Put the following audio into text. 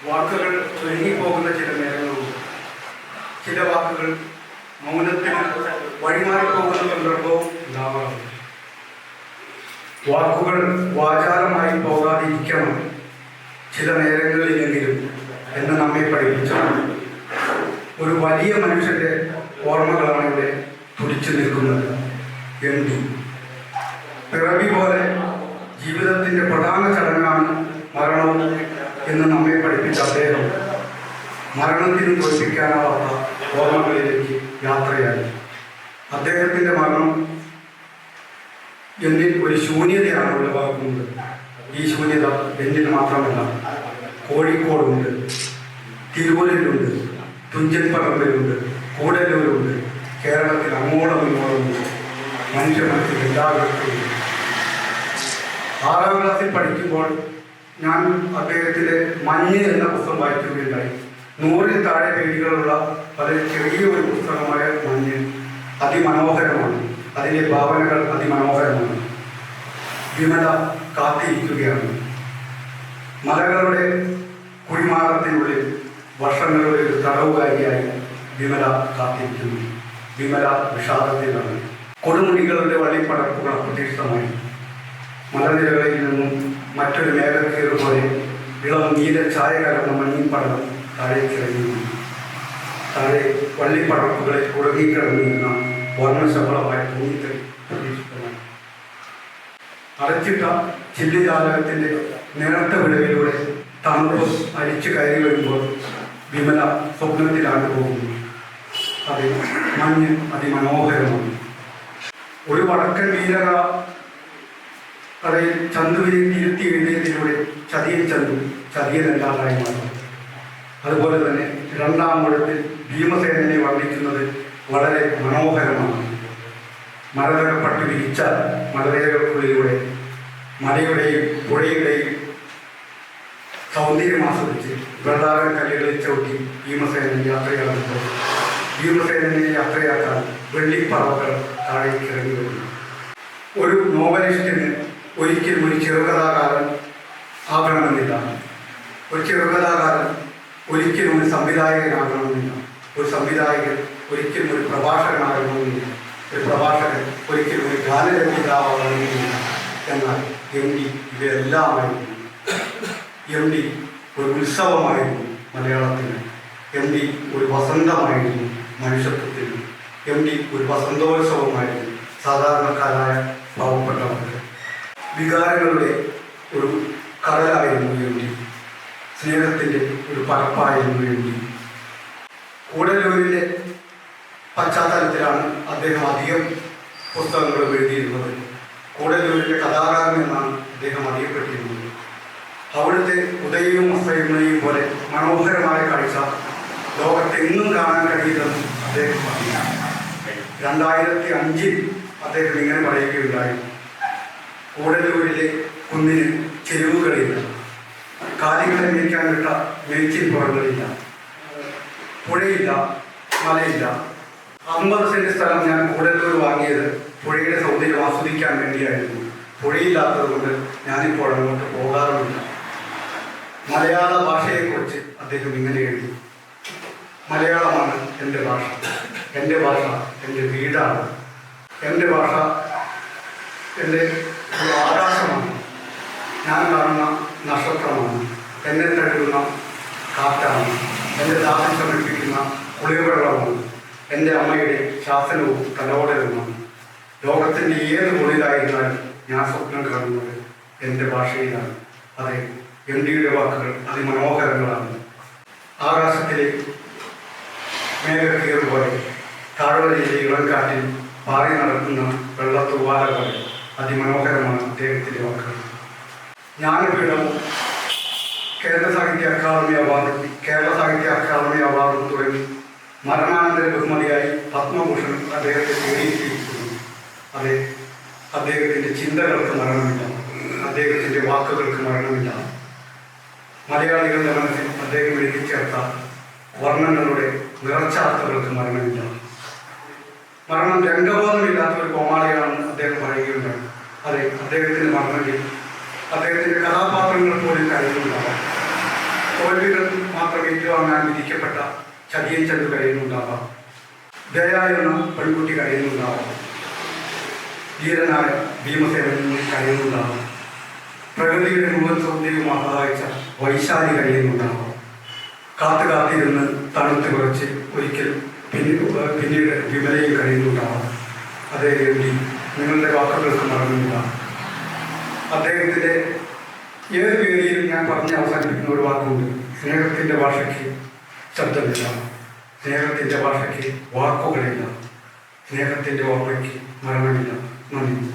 വാക്കുകൾ ഒഴുങ്ങിപ്പോകുന്ന ചില നേരങ്ങളുണ്ട്. ചില വാക്കുകൾ മൗനത്തിന് വഴിമാറിപ്പോകുന്ന സന്ദർഭവും ഉണ്ടാവാറുണ്ട്. വാക്കുകൾ വാചാലമായി പോകാതിരിക്കണം ചില നേരങ്ങളിലെങ്കിലും എന്ന് നമ്മെ പഠിപ്പിച്ചു. ഒരു വലിയ മനുഷ്യന്റെ ഓർമ്മകളാണ് ഇവിടെ തുടിച്ചു നിൽക്കുന്നത്. എന്തു പിറവി പോലെ ജീവിതത്തിൻ്റെ പ്രധാന ചടങ്ങാണ് മരണവും എന്ന് നമ്മെ പഠിപ്പിച്ച അദ്ദേഹം മരണത്തിന് തോൽപ്പിക്കാനാവാത്ത ഓർമ്മകളിലേക്ക് യാത്രയായി. അദ്ദേഹത്തിൻ്റെ മരണം എന്നിൽ ഒരു ശൂന്യതയാണ് ഉളവാക്കുന്നത്. ഈ ശൂന്യത എന്നിൽ മാത്രമല്ല, കോഴിക്കോടുണ്ട്, തിരുവൂരിലുണ്ട്, തുഞ്ചൻ പറമ്പിലുണ്ട്, കൂടല്ലൂരുണ്ട്, കേരളത്തിൽ അങ്ങോളം ഇങ്ങോളമുണ്ട്, മനുഷ്യ മനസ്സിൽ എല്ലാവർക്കും. 6ാം ക്ലാസ്സിൽ പഠിക്കുമ്പോൾ ഞാൻ അദ്ദേഹത്തിൻ്റെ മഞ്ഞ് എന്ന പുസ്തകം വായിക്കുകയുണ്ടായി. 100-ൽ താഴെ പേജുകളുള്ള വളരെ ചെറിയ ഒരു പുസ്തകമായ മഞ്ഞ് അതിമനോഹരമാണ്. അതിലെ ഭാവനകൾ അതിമനോഹരമാണ്. വിമല കാത്തിരിക്കുകയാണ്. മലകളുടെ കുഴിമാടത്തിനുള്ളിൽ വർഷങ്ങളുടെ ഒരു തടവുകാരിയായി വിമല കാത്തിരിക്കുന്നു. വിമല വിഷാദത്തിലാണ്. കൊടുമുടികളുടെ വള്ളിപ്പടർപ്പുകൾ അപ്രതീക്ഷിതമായി. മലനിരകളിൽ നിന്നും മറ്റൊരു മേഘക്കീറ് പോലെ ഇളം നീല ചായ കലർന്ന മഞ്ഞിൻ പടം താഴേക്കിറങ്ങി. താഴെ വള്ളിപ്പടർപ്പുകളിൽ കുടുങ്ങിക്കിടന്നിരുന്ന വർണ്ണശബളമായ ഭൂമികൾ പ്രതീക്ഷിതമായി. അടച്ചിട്ട ചില്ലിജാലകത്തിൻ്റെ നേർത്ത വിടവിലൂടെ തണുപ്പ് അരിച്ചു കയറി വരുമ്പോൾ വിമല സ്വപ്നത്തിലാണ് പോകുന്നു. അത് മഞ്ഞ് അതിമനോഹരമാണ്. ഒരു വടക്കൻ വീരക കഥയിൽ ചന്തുവിനെ തിരുത്തി എഴുതിയതിലൂടെ ചതിയൻ ചന്തു ചതിയനല്ലാതായി മാറും. അതുപോലെ തന്നെ 2ാം ഊഴത്തിൽ ഭീമസേനനെ വർണ്ണിക്കുന്നത് വളരെ മനോഹരമാണ്. മലനിരപ്പട്ട് വിരിച്ച മലനിരകൾക്കുള്ളിലൂടെ മലയുടെയും പുഴയുടെയും സൗന്ദര്യം ആസ്വദിച്ച് വെള്ളാരം കല്ലുകളിൽ ചവിട്ടി ഭീമസേനൻ യാത്രയാകുമ്പോൾ ഭീമസേനനെ യാത്രയാക്കാൻ വെള്ളിപ്പറവകൾ താഴേക്ക് ഇറങ്ങി വരുന്നു. ഒരു നോവലിസ്റ്റിന് ഒരിക്കലും ഒരു ചെറുകഥാകാരൻ ആകണമെന്നില്ല. ഒരു ചെറുകഥാകാരൻ ഒരിക്കലും ഒരു സംവിധായകനാകണമെന്നില്ല. ഒരു സംവിധായകൻ ഒരിക്കലും ഒരു പ്രഭാഷകനാകണമെന്നില്ല. ഒരു പ്രഭാഷകൻ ഒരിക്കലും ഒരു ഗാനരചയിതാവാകണമെന്നില്ല. എന്നാൽ എം.ടി. ഇവയെല്ലാമായിരുന്നു. എം.ടി. ഒരു ഉത്സവമായിരുന്നു മലയാളത്തിന്. എം.ടി. ഒരു വസന്തമായിരുന്നു മനുഷ്യത്വത്തിന്. എം.ടി. ഒരു വസന്തോത്സവമായിരുന്നു സാധാരണക്കാരായ പാവപ്പെട്ടവർക്ക്. വികാരങ്ങളുടെ ഒരു കടലായിരുന്നു എം.ടി. സ്നേഹത്തിൻ്റെ ഒരു പരപ്പായിരുന്നു എം.ടി. കൂടല്ലൂരിൻ്റെ പശ്ചാത്തലത്തിലാണ് അദ്ദേഹം അധികം പുസ്തകങ്ങളും എഴുതിയിരുന്നത്. കൂടല്ലൂരിൻ്റെ കഥാകാരൻ എന്നാണ് അദ്ദേഹം അറിയപ്പെട്ടിരുന്നത്. അവിടുത്തെ ഉദയവും അസ്തമയവും പോലെ മനോഹരമായ കാഴ്ച ലോകത്തെങ്ങും കാണാൻ കഴിയില്ലെന്ന് അദ്ദേഹം പറഞ്ഞു. 2005-ൽ അദ്ദേഹം ഇങ്ങനെ പറയുകയുണ്ടായി: കൂടല്ലൂരിലെ കുന്നിന് ചെരുവുകളില്ല, കാലികളെ മേയ്ക്കാൻ വിട്ട മേച്ചിൽ പുറങ്ങളില്ല, പുഴയില്ല, മലയില്ല. 50 സെൻറ്റ് സ്ഥലം ഞാൻ കൂടല്ലൂർ വാങ്ങിയത് പുഴയുടെ സൗന്ദര്യം ആസ്വദിക്കാൻ വേണ്ടിയായിരുന്നു. പുഴയില്ലാത്തത് കൊണ്ട് ഞാനിപ്പോൾ അങ്ങോട്ട് പോകാറുമില്ല. മലയാള ഭാഷയെക്കുറിച്ച് അദ്ദേഹം ഇങ്ങനെ എഴുതി: മലയാളമാണ് എൻ്റെ ഭാഷ. എൻ്റെ ഭാഷ എൻ്റെ വീടാണ്. എൻ്റെ ഭാഷ എൻ്റെ ഒരു ആകാശമാണ്. ഞാൻ കാണുന്ന നക്ഷത്രമാണ്. എന്നെ തഴുകുന്ന കാറ്റാണ്. എൻ്റെ ദാഹം ശമിപ്പിക്കുന്ന കുളിർവെള്ളമാണ്. എൻ്റെ അമ്മയുടെ ശാസനവും തലോടലുമാണ്. ലോകത്തിൻ്റെ ഏത് മുകളിലായിരുന്നാലും ഞാൻ സ്വപ്നം കാണുന്നത് എൻ്റെ ഭാഷയിലാണ്. അതെ, എം.ടിയുടെ വാക്കുകൾ അതിമനോഹരങ്ങളാണ്. ആകാശത്തിലെ മേഘക്കീറ് പോലെ, താഴ്വരയിലെ ഇളംകാറ്റിൽ പാറി നടക്കുന്ന വെള്ളത്തൂവാല പോലെ അതിമനോഹരമാണ് അദ്ദേഹത്തിൻ്റെ വാക്കുകൾ. ജ്ഞാനപീഠവും കേരള സാഹിത്യ അക്കാദമി അവാർഡും തുടങ്ങി മരണാനന്തര ബഹുമതിയായി പത്മഭൂഷൺ അദ്ദേഹത്തെ തേടിയിരിക്കുന്നു. അതെ, അദ്ദേഹത്തിൻ്റെ ചിന്തകൾക്ക് മരണമില്ല, അദ്ദേഹത്തിൻ്റെ വാക്കുകൾക്ക് മരണമില്ല. മലയാളികളുടെ മനസ്സിൽ അദ്ദേഹം എഴുതി ചേർത്ത വർണ്ണങ്ങളുടെ നിറച്ചാർത്തകൾക്ക് മരണമില്ല. മരണം രംഗബോധമില്ലാത്ത ഒരു കോമാളിയാണെന്ന് അദ്ദേഹം പറയുകയുണ്ടായി. അതെ, അദ്ദേഹത്തിൻ്റെ മരണത്തിൽ അദ്ദേഹത്തിൻ്റെ കഥാപാത്രങ്ങൾ പോലും കരയുന്നുണ്ടാവാം. തോൽവികൾ മാത്രം ഏറ്റുവാങ്ങാൻ വിധിക്കപ്പെട്ട ചതിയൻ ചെന്ന് കഴിയുന്നുണ്ടാവാം. ദയ എന്ന പെൺകുട്ടി കഴിയുന്നുണ്ടാവാം. ധീരനായ ഭീമസേനൻ കഴിയുന്നുണ്ടാവാം. പ്രകൃതിയുടെ മുഴുവൻ സൗന്ദര്യവും ആഹ്ലാദിച്ച വൈശാലി കഴിയുന്നുണ്ടാവാം. കാത്തിരുന്ന് തണുത്ത് കുറച്ച് ഒരിക്കൽ പിന്നീട് വിമലയും കഴിയുന്നുണ്ടാവാം. അതേ വേണ്ടി നിങ്ങളുടെ വാക്കുകൾക്ക് മറന്നില്ല. അദ്ദേഹത്തിൻ്റെ ഏത് വേദിയിലും ഞാൻ പറഞ്ഞ് അവസാനിപ്പിക്കുന്ന ഒരു വാക്കുണ്ട്: സ്നേഹത്തിൻ്റെ ഭാഷയ്ക്ക് ശബ്ദമില്ല, സ്നേഹത്തിൻ്റെ ഭാഷയ്ക്ക് വാക്കുകളില്ല, സ്നേഹത്തിൻ്റെ ഓർമ്മയ്ക്ക് മരണമില്ല. നന്ദി.